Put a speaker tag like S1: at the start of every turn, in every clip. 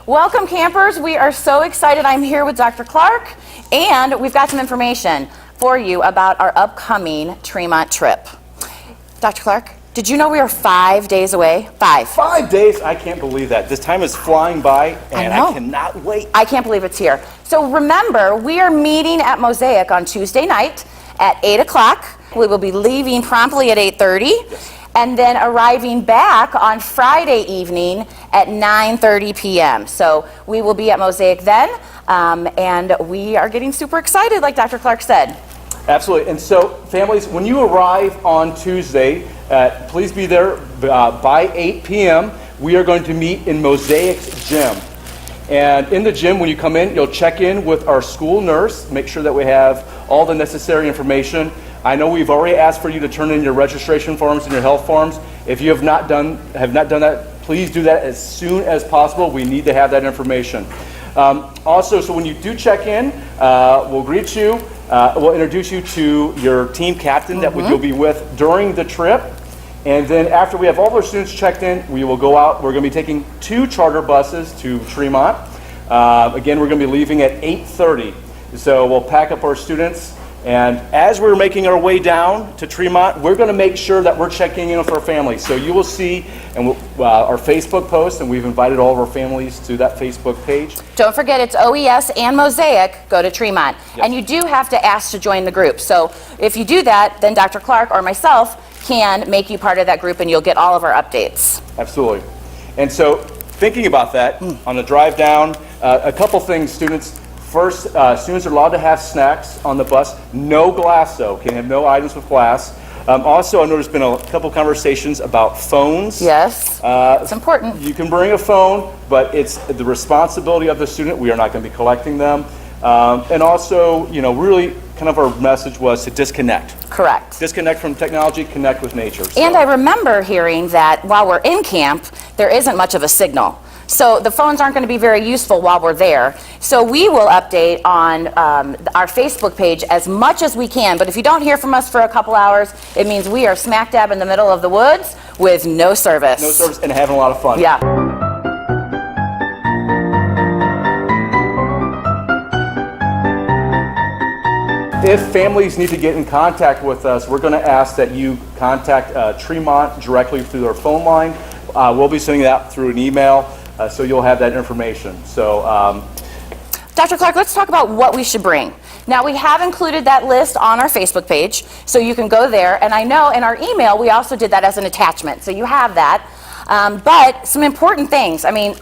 S1: Welcome, campers. We are so excited. I'm here with Dr. Clark, and we've got some information for you about our upcoming Tremont trip. Dr. Clark, did you know we are 5 days away? 5.
S2: 5 days? I can't believe that. This time is flying by, and I cannot wait.
S1: I can't believe it's here. So remember, we are meeting at Mosaic on Tuesday night at 8 o'clock. We will be leaving promptly at 8:30.
S2: Yes.
S1: And then arriving back on Friday evening at 9:30 p.m. So we will be at Mosaic then, and we are getting super excited, like Dr. Clark said.
S2: Absolutely. And so, families, when you arrive on Tuesday, please be there by 8 p.m. We are going to meet in Mosaic's gym. And in the gym, when you come in, you'll check in with our school nurse, make sure that we have all the necessary information. I know we've already asked for you to turn in your registration forms and your health forms. If you have not done that, please do that as soon as possible. We need to have that information. Also, so when you do check in, we'll greet you. We'll introduce you to your team captain that you'll be with during the trip. And then after we have all our students checked in, we will go out. We're going to be taking 2 charter buses to Tremont. Again, we're going to be leaving at 8:30. So we'll pack up our students. And as we're making our way down to Tremont, we're going to make sure that we're checking in with our families. So you will see our Facebook post, and we've invited all of our families to that Facebook page.
S1: Don't forget, it's OES and Mosaic go to Tremont. Yes. And you do have to ask to join the group. So if you do that, then Dr. Clark or myself can make you part of that group, and you'll get all of our updates.
S2: Absolutely. And so thinking about that, on the drive down, a couple things, students. First, students are allowed to have snacks on the bus. No glass, though. Can have no items with glass. Also, I know there's been a couple conversations about phones.
S1: Yes, it's important.
S2: You can bring a phone, but it's the responsibility of the student. We are not going to be collecting them. And also, really kind of our message was to disconnect.
S1: Correct.
S2: Disconnect from technology, connect with nature. So.
S1: And I remember hearing that while we're in camp, there isn't much of a signal. So the phones aren't going to be very useful while we're there. So we will update on our Facebook page as much as we can. But if you don't hear from us for a couple hours, it means we are smack dab in the middle of the woods with no service.
S2: No service and having a lot of fun.
S1: Yeah.
S2: If families need to get in contact with us, we're going to ask that you contact Tremont directly through their phone line. We'll be sending that through an email. So you'll have that information. So,
S1: Dr. Clark, let's talk about what we should bring. Now, we have included that list on our Facebook page, so you can go there. And I know in our email, we also did that as an attachment. So you have that. But some important things. I mean,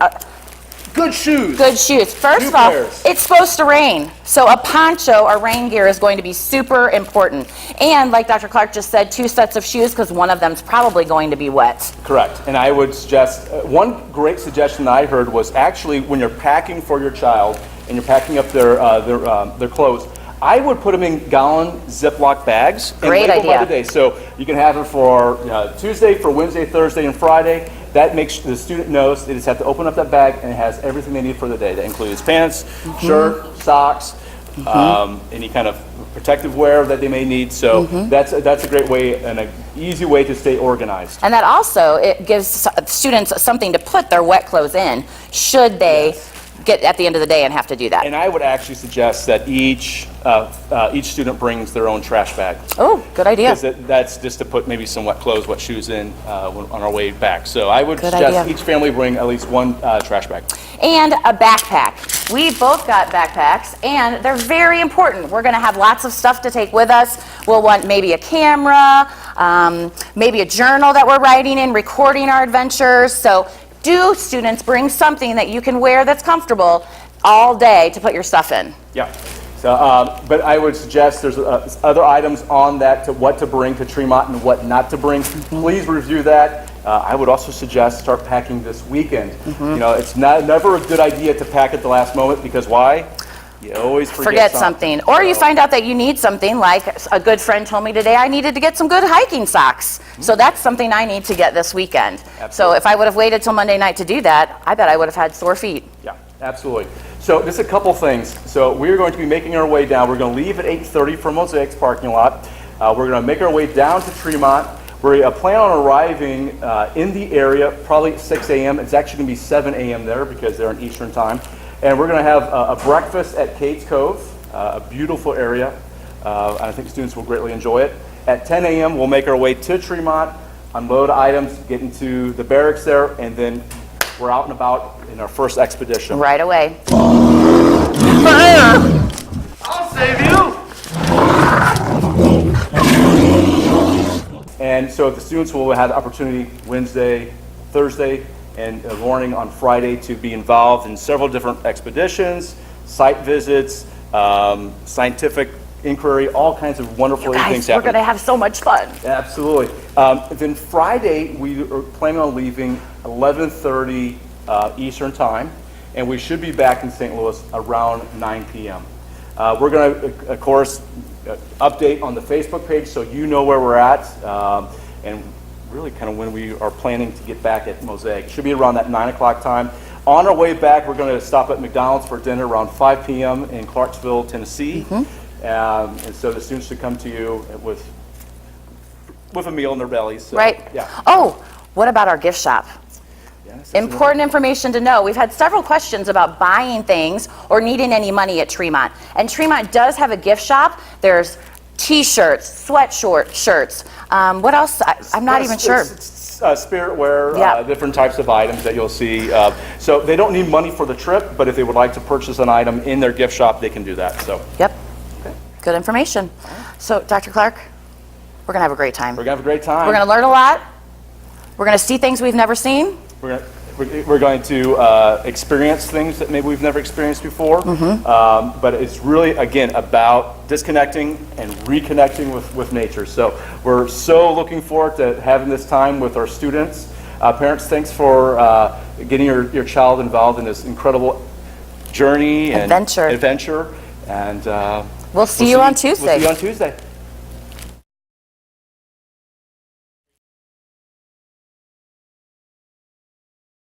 S2: good shoes.
S1: Good shoes. First of all, it's supposed to rain. So a poncho or rain gear is going to be super important. And like Dr. Clark just said, 2 sets of shoes because one of them is probably going to be wet.
S2: Correct. And I would suggest, one great suggestion that I heard was actually when you're packing for your child and you're packing up their clothes, I would put them in gallon Ziploc bags.
S1: Great idea.
S2: By the day. So you can have it for Tuesday, for Wednesday, Thursday, and Friday. That makes the student knows they just have to open up that bag and it has everything they need for the day. That includes pants, shirt, socks, any kind of protective wear that they may need. So that's a great way and an easy way to stay organized.
S1: And that also, it gives students something to put their wet clothes in should they get at the end of the day and have to do that.
S2: And I would actually suggest that each student brings their own trash bag.
S1: Oh, good idea.
S2: Because that's just to put maybe some wet clothes, wet shoes in on our way back. So I would suggest each family bring at least one trash bag.
S1: And a backpack. We both got backpacks, and they're very important. We're going to have lots of stuff to take with us. We'll want maybe a camera, maybe a journal that we're writing in, recording our adventures. So do students bring something that you can wear that's comfortable all day to put your stuff in?
S2: Yeah. So, but I would suggest there's other items on that to what to bring to Tremont and what not to bring. Please review that. I would also suggest start packing this weekend. It's never a good idea to pack at the last moment because why? You always forget
S1: something. Or you find out that you need something, like a good friend told me today I needed to get some good hiking socks. So that's something I need to get this weekend.
S2: Absolutely.
S1: So if I would have waited till Monday night to do that, I bet I would have had sore feet.
S2: Yeah, absolutely. So just a couple things. So we're going to be making our way down. We're going to leave at 8:30 from Mosaic's parking lot. We're going to make our way down to Tremont. We plan on arriving in the area probably at 6 a.m. It's actually going to be 7 a.m. there because they're in Eastern time. And we're going to have a breakfast at Kate's Cove, a beautiful area. I think students will greatly enjoy it. At 10 a.m., we'll make our way to Tremont, unload items, get into the barracks there, and then we're out and about in our first expedition.
S1: Right away.
S2: I'll save you! And so the students will have the opportunity Wednesday, Thursday, and the morning on Friday to be involved in several different expeditions, site visits, scientific inquiry, all kinds of wonderful things
S1: Guys, we're
S2: happening.
S1: going to have so much fun.
S2: Absolutely. Then Friday, we are planning on leaving 11:30 Eastern time, and we should be back in St. Louis around 9 p.m. We're going to, of course, update on the Facebook page so you know where we're at, and really kind of when we are planning to get back at Mosaic. It should be around that 9 o'clock time. On our way back, we're going to stop at McDonald's for dinner around 5 p.m. in Clarksville, Tennessee. And so the students should come to you with a meal in their bellies. So,
S1: Right.
S2: Yeah.
S1: Oh, what about our gift shop?
S2: Yes,
S1: Important information to know. We've had several questions about buying things or needing any money at Tremont. And Tremont does have a gift shop. There's t-shirts, shirts. What else? I'm not even sure.
S2: Spirit wear,
S1: Yeah.
S2: different types of items that you'll see. So they don't need money for the trip, but if they would like to purchase an item in their gift shop, they can do that. So
S1: Yep. Good information. So, Dr. Clark, we're going to have a great time.
S2: we're going to have a great time.
S1: We're going to learn a lot. We're going to see things we've never seen.
S2: We're going to experience things that maybe we've never experienced before. But it's really, again, about disconnecting and reconnecting with nature. So we're so looking forward to having this time with our students. Parents, thanks for getting your child involved in this incredible journey and
S1: Adventure.
S2: And
S1: We'll see you on Tuesday.
S2: We'll see you on Tuesday.